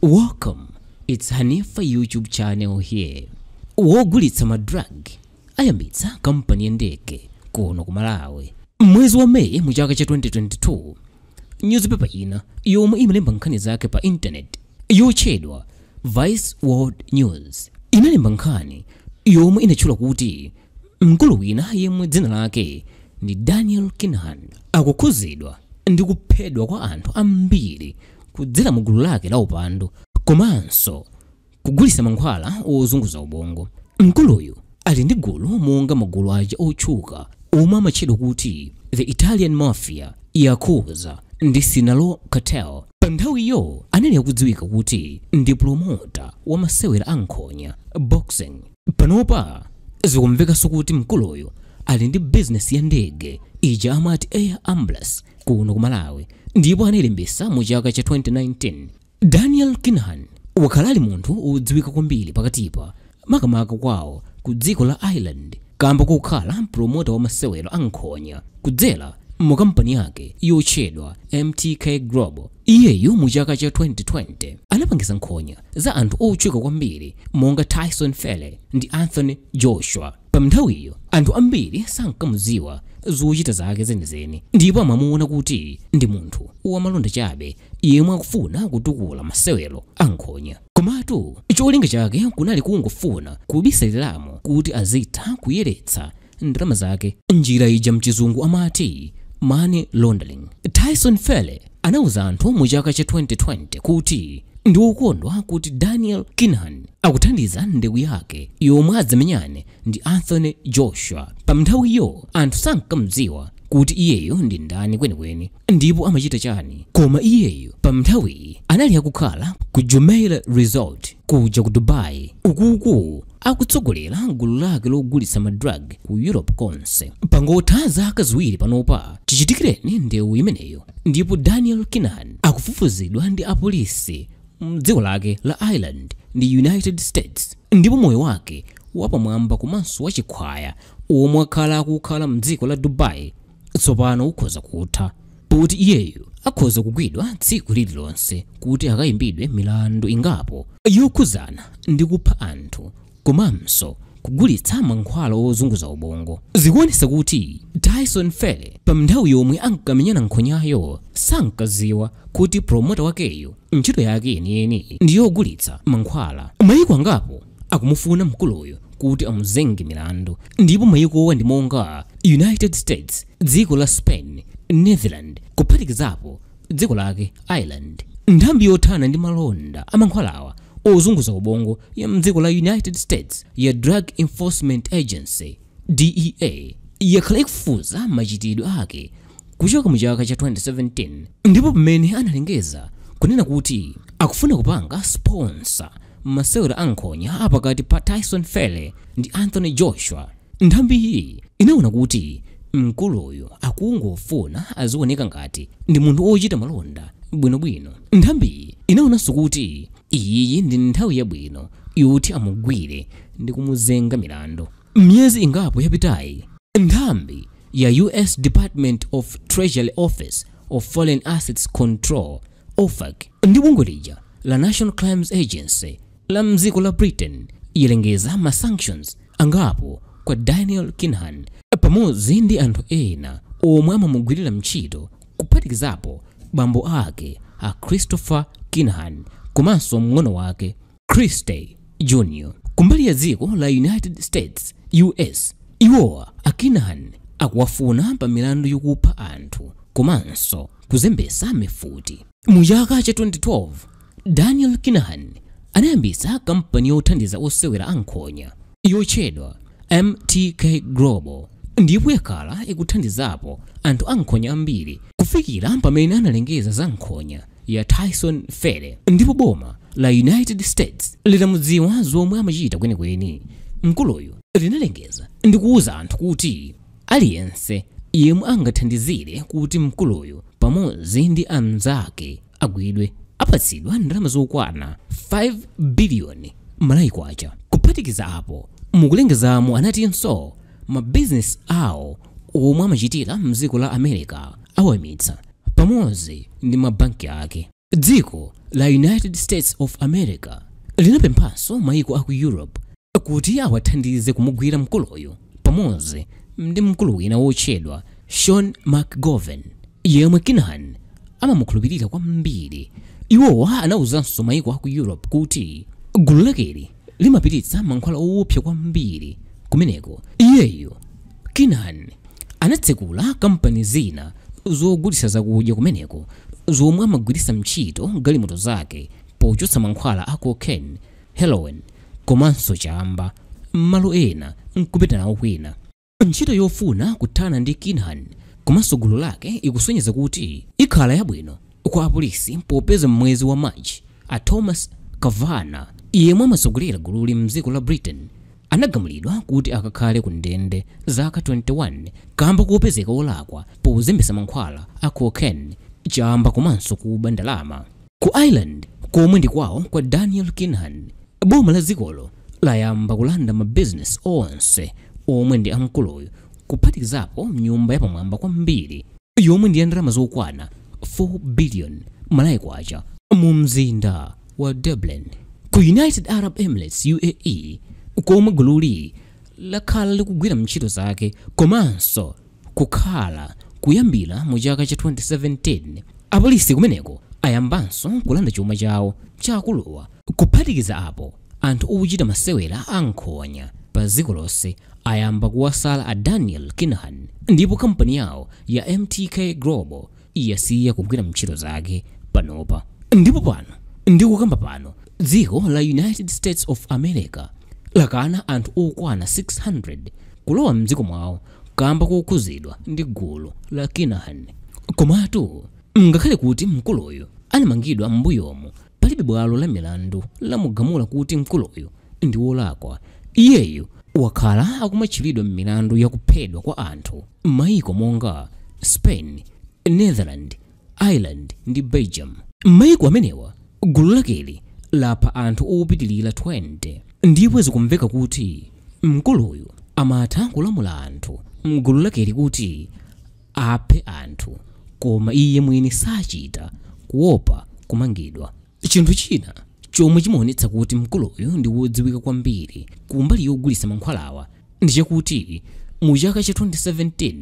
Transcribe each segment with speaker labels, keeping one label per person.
Speaker 1: Welcome, it's Hanifa YouTube channel here. Wogulitsa madrug Yambitsa Kampani Ndenge kuno ku Malawi. Mmwezi wa Mei mu chaka cha 2022, newspaper ina yomwe imalemba nkhani zake pa internet yotchedwa Vice World News inalemba nkhani yomwe inatchula kuti mkulu wina yemwe dzina lake ndi Daniel Kinahan akukhudzidwa ndi kuphedwa kwa anthu ambiri kudzera mu gulu lake la upandu komanso kugulitsa mankhwala ozunguza ubongo. Mkuluyu ali ndi gulu monga magulu aja otchuka omwe amatchedwa kuti the Italian Mafia, Yakuza ndi Sinaloa Cartel. Pa nthawiyo anali akudziwika kuti ndi promoter wa masewera ankhonya boxing. Panopa zikumvekanso kuti mkuluyu ali ndi business ya ndege ija amati air ambulance kuno ku Malawi, ndipo analembesa mu chaka cha 2019. Daniel Kinahan wakhalali munthu odziwika kwambiri pakatipa makamaka kwawo ku dziko la Ireland kamba kokhala promoter wa masewero ankhonya kudzera mu kampani yake yotchedwa MTK Global. Iyeyu mu chaka cha 2020 anapangisa nkhonya za anthu otchuka kwambiri monga Tyson Fury ndi Anthony Joshua. Pa nthawiyo anthu ambiri sankamudziwa zochita zake zenizeni, ndipo amamuona kuti ndi munthu wamalonda chabe yemwe akufuna kutukula masewero ankhonya. Komatu cholinga chake kunali kungofuna kubisaliramo kuti azitha kuyeretsa ndalama zake, njira ija mchizungu amati money laundering. Tyson Fury anauza anthu mu chaka cha 2020 kuti ndi wokondwa kuti Daniel Kinahan akuthandiza ndewu yake yomwe adzamenyane ndi Anthony Joshua. Pa nthawiyo anthu sankamudziwa kuti iyeyo ndi ndani kwenikweni ndipo amachita chani, koma iyeyo pa nthawiyi anali akukhala ku Jumeirah Resort kuja ku Dubai ukuku akutsogolera gulu lake logulitsa madrug ku Europe konse. Pangotha zaka ziwiri panopa chichitikireni ndewu imeneyo, ndipo Daniel Kinahan akufufuzidwa ndi apolisi mdziko lake la Ireland ndi United States, ndipo moyo wake wapamwamba komanso wachikhwaya omwe akhala akukhala mdziko la Dubai tsopano ukhoza kutha, poti iyeyo akhoza kugwidwa tsiku lililonse kuti akayimbidwe milandu ingapo yokhuzana ndi kupha anthu komanso kugulitsa mankhwala ozunguza ubongo. Zikuonesa kuti Tyson Fury pa nthawi yomwe ankamenyana nkhonyayo sankadziwa kuti promoter wakeyo ntchito yake yeniyeni ndi yogulitsa mankhwala. Mayiko angapo akumufuna mkuluyo kuti amuzenge milandu, ndipo mayikowa ndi monga United States, dziko la Spain, Netherlands kuphatikizapo dziko lake Ireland. Nthambi yothana ndi malonda amankhwalawa ozunguza ubongo ya mdziko la United States ya Drug Enforcement Agency DEA yakhala ikufufuza machitidwe ake kuchoka mu chaka cha 2017, ndipo pamene analengeza kunena kuti akufuna kupanga sponsor masewera ankhonya apakati pa Tyson Fury ndi Anthony Joshua. Nthambi iyi inaona kuti mkuluyo akungofuna azioneka ngati ndi munthu ochita malonda bwinobwino. Nthambi inaonanso kuti iyi ndi nthawi yabwino yoti amugwire ndi kumuzenga milandu. Miyezi ingapo yapitayi nthambi ya US Department of Treasury Office of Foreign Assets Control OFAC ndi bungwe lija la National Crimes Agency la mdziko la Britain yalengeza ma sanctions angapo kwa Daniel Kinahan pamodzi ndi anthu ena omwe amamugwirira mchito kuphatikizapo bambo ake a Christopher Kinahan komanso mng'ono wake Christy Jr. Kumbali ya dziko la United States US, iwowa Kinahan akuwafuna pa milandu yokupha anthu komanso kuzembesa mifuti. Mu chaka cha 2012 Daniel Kinahan anayambisa kampani yothandiza osewera ankhonya yotchedwa MTK Global, ndipo yakhala ikuthandizapo anthu ankhonya ambiri kufikira pamene analengeza za nkhonya ya Tyson Fury, ndipo boma la United States litamudziwa zomwe amachita kwenikweni. Mkuluyu linalengeza ndi kuwuza anthu kuti aliyense yemwe angathandizire kuti mkuluyu pamodzi ndi anzake agwidwe apatsidwa ndalama zokwana 5 biliyoni malaikwacha. Kuphatikiza apo mukulengezamo anatinso mabizinesi awo omwe amachitira mdziko la America awamitsa pamodzi ndi mabanki ake. Dziko la United States of America linapemphanso maiko aku Europe kuti awathandize kumugwira mkuluyo pamodzi ndi mkulu wina wotchedwa Sean McGovern yemwe Kinahan amamukhulupirira kwambiri. Iwowa anawuzanso maiko aku Europe kuti gulu lakeli limapititsa mankhwala owopsa kwambiri kumeneko. Iyeyo Kinahan anatsekula kampani zina zogulitsa zakudya kumeneko zomwe amagwiritsa ntchito galimoto zake pochotsa mankhwala a cocaine, heroin komanso chamba m'malo ena nkupita nawo kwina. Ntchito yofuna kuthana ndi Kinahan komanso gulu lake ikusonyeza kuti ikhala yabwino kwa apolisi popeza mwezi wa March a Thomas Kavana yemwe amasogolera gululi mdziko la Britain anagamulidwa kuti akakhale ku ndende zaka 21 kamba kuopezeka olakwa pozembesa mankhwala a cocaine, chamba komanso kuba ndalama. Ku Ireland komwe ndi kwawo kwa Daniel Kinahan, boma la dzikolo layamba kulanda mabusiness onse omwe ndi amkuluyo kuphatikizapo nyumba yapamwamba kwambiri yomwe ndi ndalama zokwana 4 billion malayi kwacha mu mzinda wa Dublin. Ku United Arab Emirates UAE komwe gululi lakhala likugwira ntchito zake komanso kukhala kuyambira mu chaka cha 2017, apolisi kumeneko ayambanso kulanda chuma chawo chakulowa. Kuphatikiza apo anthu ochita masewera ankhonya pa dziko lonse ayamba kuwasala a Daniel Kinahan ndipo kampani yawo ya MTK Global iyasiya kugwira ntchito zake panopa. Ndipo pano ndikukamba pano dziko la United States of America lakana anthu okwana 600 kulowa mdziko mwawo kamba kokhudzidwa ndi gulu la Kinahan. Komatu ngakhale kuti mkuluyo anamangidwa m'mbuyomu palibe bwalo la milandu lamugamula kuti mkuluyo ndi wolakwa. Iyeyo wakhala akumatchulidwa m'milandu ya kuphedwa kwa anthu m'mayiko monga Spain, Netherlands, Ireland ndi Belgium. M'mayiko amenewa gulu lakeli lapha anthu opitilira 20 ndipo zikumveka kuti mkuluyo amatha kulamula anthu mgulu lakeli kuti aphe anthu koma iye mwini sachita kuopa kumangidwa. Chinthu china chomwe chimaonetsa kuti mkuluyo ndi wodziwika kwambiri kumbali yogulitsa mankhwalawa ndi chakuti mu chaka cha 2017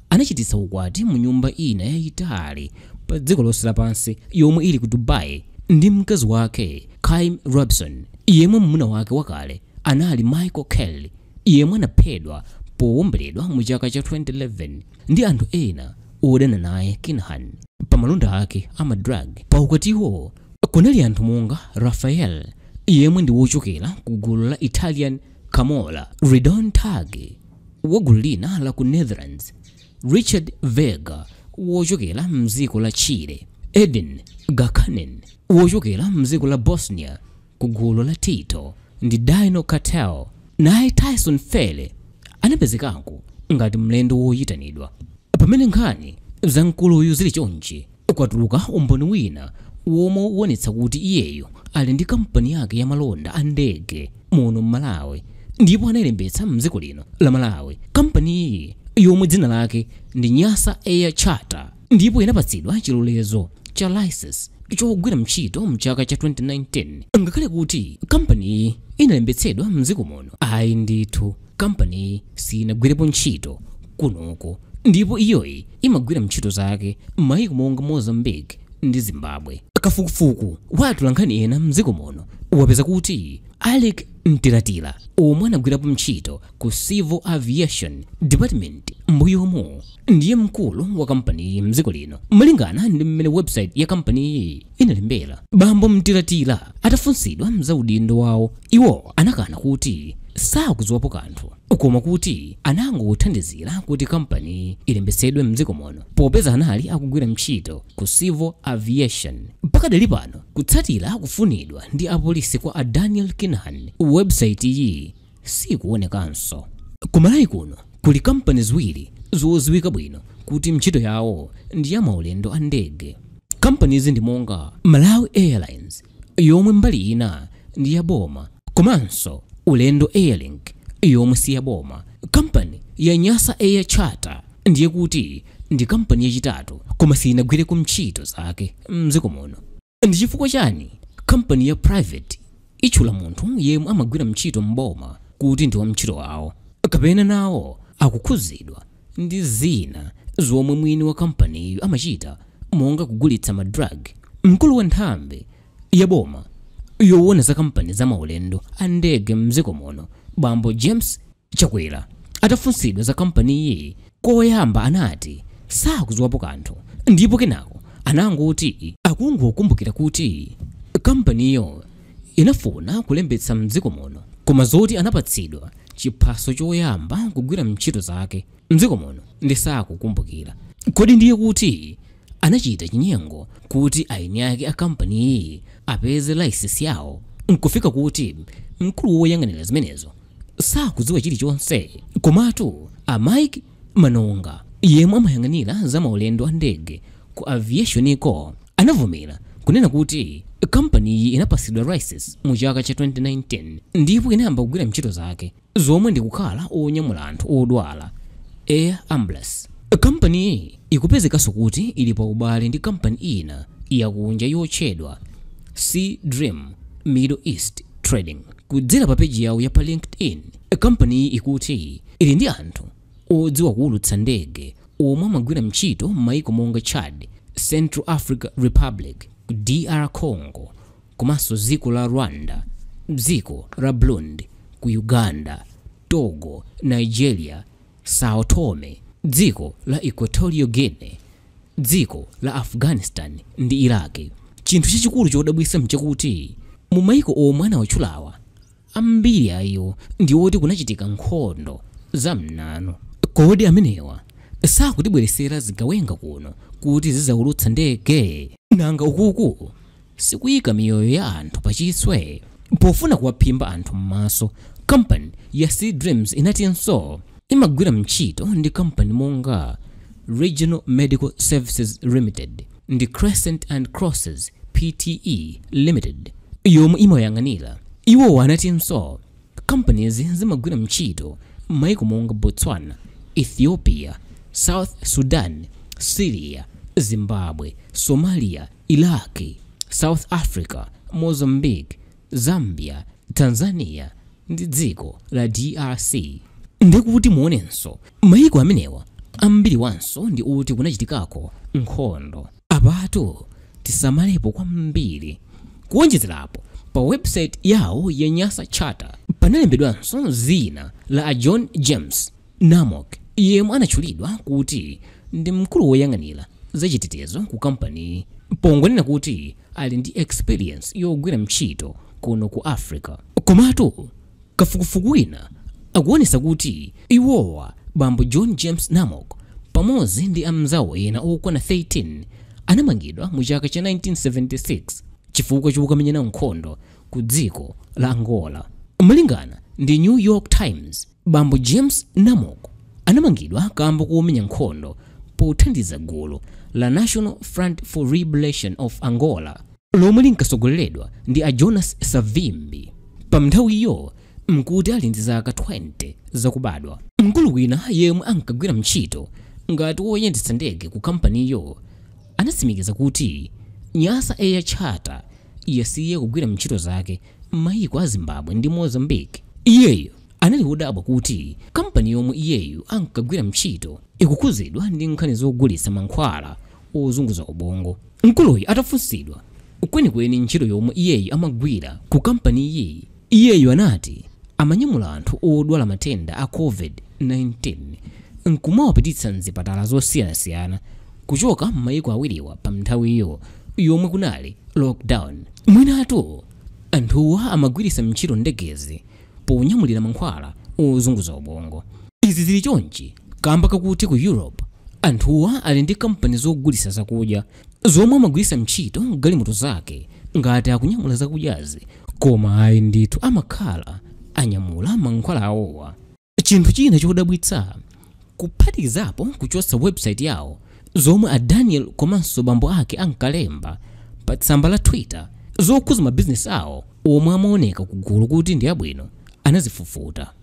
Speaker 1: anachititsa ukwati mu nyumba ina yayitali pa dziko lonse lapansi yomwe ili ku Dubai ndi mkazi wake Kim Robson yemwe mmuna wake wakale anali Michael Kelly yemwe anaphedwa powomberedwa mu chaka cha 2011 ndi anthu ena odana naye Kinahan pamalonda ake amadrag. Pa ukwatiwo kunali anthu monga Rafael yemwe ndi wochokera ku gulu la Italian Mafia wagulu lina la ku Netherlands, Richard Vega wochokera mdziko la Chile, Eden Gakanen wochokera mdziko la Bosnia ku gulu la Tito ndi Daniel Cartel. Naye Tyson Fury anapezekako ngati mlendo woyitanidwa. Pamene nkhani za mkuluyu zili chonchi kwatuluka umboni wina womwe uwonetsa kuti iyeyo ali ndi kampani yake ya malonda a ndege muno Malawi ndipo analembetsa mdziko lino la Malawi. Kampani iyi yomwe dzina lake ndi Nyasa Air Charter ndipo inapatsidwa chilolezo cha license chogwira ntchito mchaka cha 2019. Ngakhale kuti kampani iyi inalembetsedwa mdziko muno, ayi ndithu kampani sinagwirepo ntchito kunoko ndipo iyoyi imagwira ntchito zake m'mayiko monga Mozambique ndi Zimbabwe. Kafukufuku watu lankhani ena mdziko muno wapeza kuti Alec Mtiratira omwe anagwirapo ntchito ku Civil Aviation Department mbuyomu ndiye mkulu wa kampani iyi mdziko lino. Malingana ndi mmene website ya kampani iyi inalembera, bambo Mtiratira atafunsidwa mzaudindo wawo iwo anakana kuti sakudziwapo kanthu koma kuti anangothandizira kuti kampani ilembetsedwe mdziko muno popeza anali akugwira ntchito ku Civil Aviation. Pakadali pano kutsatira kufunidwa ndi apolisi kwa a Daniel Kinahan, website iyi sikuonekanso. Kumalawi kuno kuli kampani ziwiri zodziwika bwino kuti ntchito yawo ndi ya maulendo a ndege. Kampani izi ndi monga Malawi Airlines yomwe mbali ina ndi ya boma komanso Ulendo Airlink yomwe si ya boma. Kampani ya Nyasa Air Charter ndiye kuti ndi kampani yachitatu koma sinagwireko ntchito zake mdziko muno. Ndi chifukwa chani kampani ya private itchula munthu yemwe amagwira ntchito mboma kuti ndi wantchito wawo, kapena nawo akukhudzidwa ndi zina zomwe mwini wa kampaniyo amachita, monga kugulitsa madrug. Mkulu wa nthambi ya boma yoona za kampani za maulendo a ndege mdziko muno, bambo James Chakwera, atafunsidwa za kampani iyi, koyamba anati sakudziwapo kanthu, ndipo kenako anangoti akungokumbukira kuti kampaniyo inafuna kulembetsa mdziko muno, koma zoti anapatsidwa chiphaso choyamba kugwira ntchito zake mdziko muno ndi sakukumbukira. Kodi ndiye kuti anachita chinyengo kuti aini ake a kampani iyi apeze license yawo, nkufika kuti mkulu woyang'anira zimenezo sakudziwa chilichonse. Komatu a Mike Manonga yemwe amayang'anira za maulendo a ndege ku aviation co anavumira kunena kuti kampani iyi inapatsidwa license mu chaka cha 2019 ndipo inayamba kugwira ntchito zake zomwe ndi kukhala onyamula anthu odwala, air ambulance. Kampani iyi ikupezekanso kuti ili pa ubale ndi kampani ina yakunja yotchedwa Sea Dream Middle East Trading. Kudzera pa peji yawo ya pa LinkedIn, kampani iyi ikuti ili ndi anthu odziwa kuwulutsa ndege omwe amagwira ntchito m'mayiko monga Chad, Central Africa Republic, DR Congo, komanso dziko la Rwanda, dziko la Burundi, ku Uganda, Togo, Nigeria, Sao Tome, dziko la Equatorial Guinea, dziko la Afghanistan ndi Iraq. Chinthu chachikulu chodabwitsa mchakuti mu mayiko omwe anawatchulawa ambiri ayo ndi oti kunachitika nkhondo za mnano. Kodi amenewa sakutibweresera zigawenga kuno kuti zizawulutsa ndege? Nanga ukuku sikuyika miyoyo ya anthu pachiswe pofuna kuwaphimba anthu m'maso. Kampani ya Sea Dreams inatinso imagwira ntchito ndi kampani monga Regional Medical Services Limited ndi Crescent and Crosses Pte Limited yomwe imayang'anira. Iwo anatinso kampanizi zimagwira ntchito m'mayiko monga Botswana, Ethiopia, South Sudan, Syria, Zimbabwe, Somalia, Iraq, South Africa, Mozambique, Zambia, Tanzania ndi dziko la DRC. Ndikuti muonenso mayiko amenewa ambiri wanso ndi uti kunachitikako nkhondo. Apatu tisamalepo kwambiri. Kuonjezerapo pa website yawo ya Nyasa Charter panalembedwanso zina la John James Namok yemwe anatchulidwa kuti ndi mkulu woyang'anira zachitetezo ku kampani, pongonena kuti ali ndi experience yogwira ntchito kuno ku Africa. Komatu kafukufuku wina akuonesa kuti iwowa bambo John James Namok pamodzi ndi amzawo ena okwana 13 anamangidwa mu chaka cha 1976 chifukwa chokumenyana nkhondo ku dziko la Angola. Malingana ndi New York Times, bambo James Namok anamangidwa kamba kumenya nkhondo pothandiza gulu la National Front for Liberation of Angola lomwe linkasogoleredwa ndi a Jonas Savimbi. Pa nthawi iyo mkuti ali ndi zaka 20 zakubadwa. Mkulu wina yemwe ankagwira ntchito ngati woyendetsa ndege ku kampaniyo anatsimikiza kuti Nyasa Air Charter yasiye kugwira ntchito zake m'mayiko a Zimbabwe ndi Mozambique. Iyeyo anali wodabwa kuti kampani yomwe iyeyo ankagwira ntchito ikukhudzidwa ndi nkhani zogulitsa mankhwala ozunguza ubongo. Mkuluyu atafunsidwa kwenikweni ntchito yomwe iyeyo amagwira ku kampani iyi, iyeyo anati amanyamula anthu odwala matenda a COVID-19 nkumawapititsa mzipatala zosiyanasiyana kuchoka m'mayiko awiriwa pa nthawiyo yomwe kunali lockdown. Mwinatu anthuwa amagwiritsa ntchito ndegezi ponyamulira mankhwala ozunguza ubongo. Izi zili chonchi kamba kakuti ku Europe anthuwa ali ndi kampani zogulitsa zakudya zomwe amagwiritsa ntchito galimoto zake ngati akunyamula zakudyazi, koma ayi ndithu amakhala anyamula mankhwala awowa. Chinthu china chodabwitsa kuphatikizapo kuchotsa website yawo zomwe a Daniel komanso bambo ake ankalemba pa tsamba la Twitter zokhuza mabizinesi awo omwe amaoneka kugulu kuti ndi abwino anazifufuta.